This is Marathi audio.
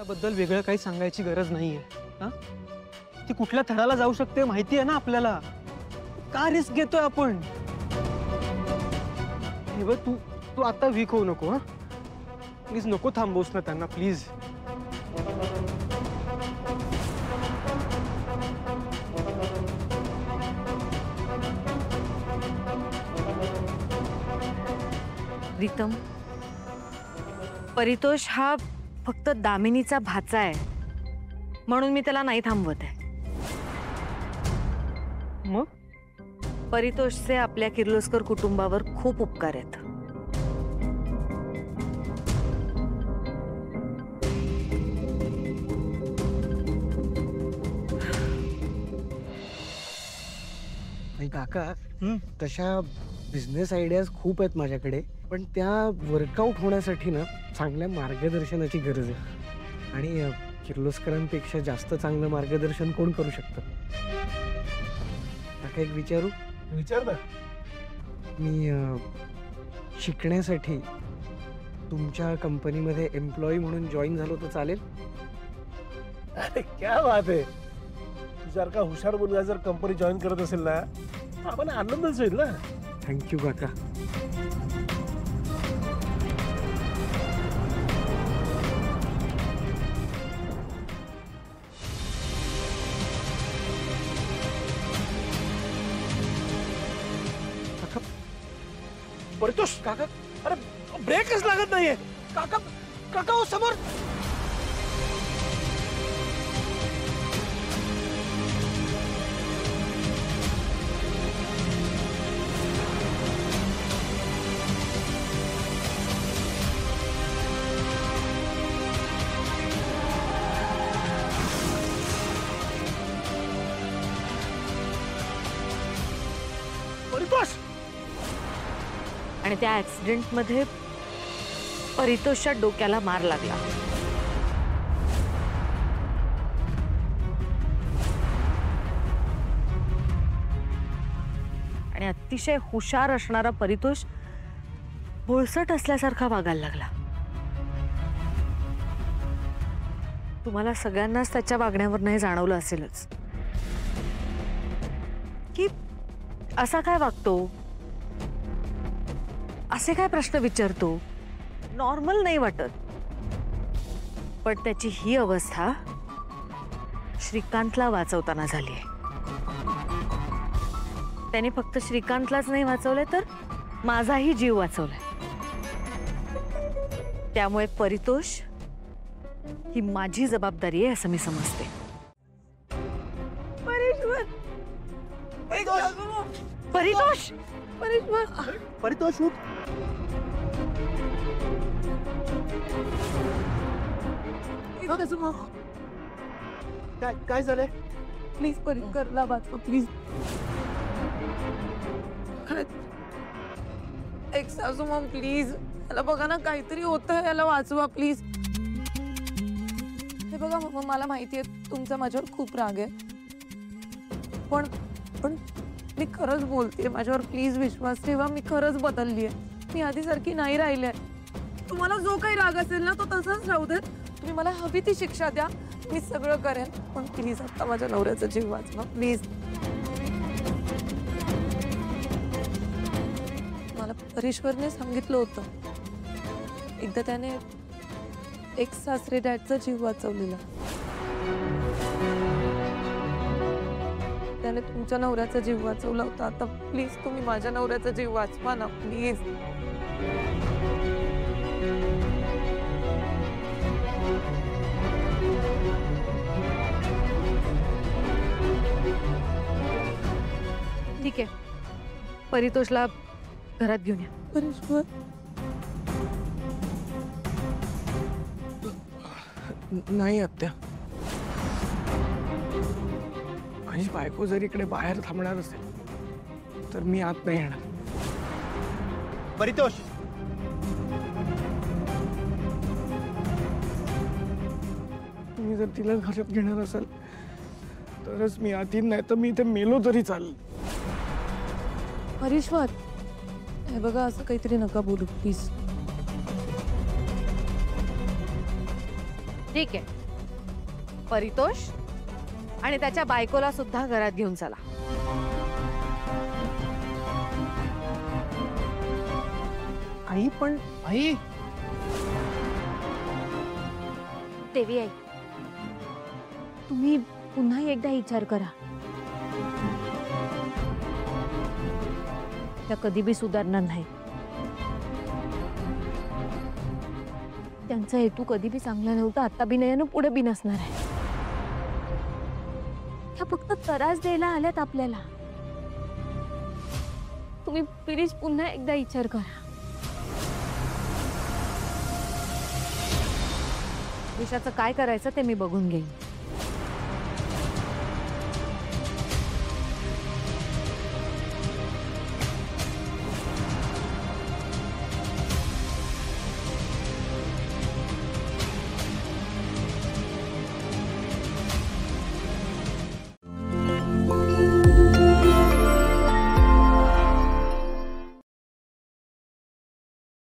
तिच्याबद्दल वेगळं काही सांगायची गरज नाहीये. हा, ती कुठल्या थराला जाऊ शकते माहिती आहे ना आपल्याला. का रिस्क घेतोय आपण? हे बघ, तू तू आता वीक होऊ नको. हा प्लीज, नको थांबवूस ना त्यांना प्लीज. प्रीतम, परितोष हा फक्त दामिनीचा भाचा आहे म्हणून मी त्याला नाही थांबवत आहे. मग परितोषचे आपल्या किर्लोस्कर कुटुंबावर खूप उपकार आहेत. काका, तशा बिझनेस आयडियाज खूप आहेत माझ्याकडे, पण त्या वर्कआउट होण्यासाठी ना चांगल्या मार्गदर्शनाची गरज आहे. आणि किर्लोस्करांपेक्षा जास्त चांगलं मार्गदर्शन कोण करू शकतं? काका, एक विचारू? विचार ना. मी शिकण्यासाठी तुमच्या कंपनीमध्ये एम्प्लॉई म्हणून जॉईन झालो तर चालेल? अरे क्या बात आहे. तुझ्यासारखा हुशार मुलगा जर कंपनी जॉईन करत असेल ना, आम्हाला आनंदच होईल ना. थँक्यू काका. परितोष, काका, अरे ब्रेकच लागत नाहीये. काका, काका हो समोर. परितोष, आणि त्या ऍक्सिडेंटमध्ये परितोषच्या डोक्याला मार लागला. आणि अतिशय हुशार असणारा परितोष भोळसट असल्यासारखा वागायला लागला. तुम्हाला सगळ्यांनाच त्याच्या वागण्यावर नाही जाणवलं असेलच की असा काय वागतो, असे काय प्रश्न विचारतो, नॉर्मल नाही वाटत. पण त्याची ही अवस्था श्रीकांतला वाचवताना झाली आहे. त्याने फक्त श्रीकांतलाच नाही वाचवलंय तर माझाही जीव वाचवलाय. त्यामुळे परितोष ही माझी जबाबदारी आहे असं मी समजते. परितोष, परितोष, उठ. काय झालंय? प्लीज परिकरला वाचवा प्लीज. एक सासू मॉम प्लीज, याला बघा ना काहीतरी होतं, याला वाचवा प्लीज. हे बघा मला माहिती आहे तुमचा माझ्यावर खूप राग आहे, पण मी खरंच बोलतेय, माझ्यावर प्लीज विश्वास ठेवा. मी खरंच बदलली आहे, मी आधीसारखी नाही राहिले. तुम्हाला जो काही राग असेल ना तो तसाच राहू देत. तुम्ही मला हवी ती शिक्षा द्या, मी सगळं करेन, पण प्लीज आता माझ्या नवऱ्याचा जीव वाचवा प्लीज. मला परेश्वरने सांगितलं होतं एकदा, त्याने एक सासरे डॅडचा जीव वाचवलेला. त्याने तुमच्या नवऱ्याचा जीव वाचवला होता. आता प्लीज तुम्ही माझ्या नवऱ्याचा जीव वाचवा ना प्लीज. ठीक आहे, परितोषला घरात घेऊन या. परेश्वर, नाही आत्या, माझी बायको जर इकडे बाहेर थांबणार असेल तर मी आत नाही येणार. परितोष, तुम्ही जर तिला घरात घेणार असाल तरच मी आत येईन, नाही तर मी इथे मेलो तरी चालेल. परेश्वर, हे बघा असं काहीतरी नका बोलू प्लीज. ठीक आहे, परितोष आणि त्याच्या बायकोला सुद्धा घरात घेऊन चला. आई पण आई देवी आई, तुम्ही पुन्हा एकदा विचार करा. त्या कधी बी सुधारणार नाही. त्यांचा हेतू कधी बी चांगला नव्हता, आता बी नाही आणि पुढे बी नसणार आहे. त्या फक्त त्रास द्यायला आल्यात आपल्याला. तुम्ही प्लीज पुन्हा एकदा विचार करा. विषयाचं काय करायचं ते मी बघून घेईन.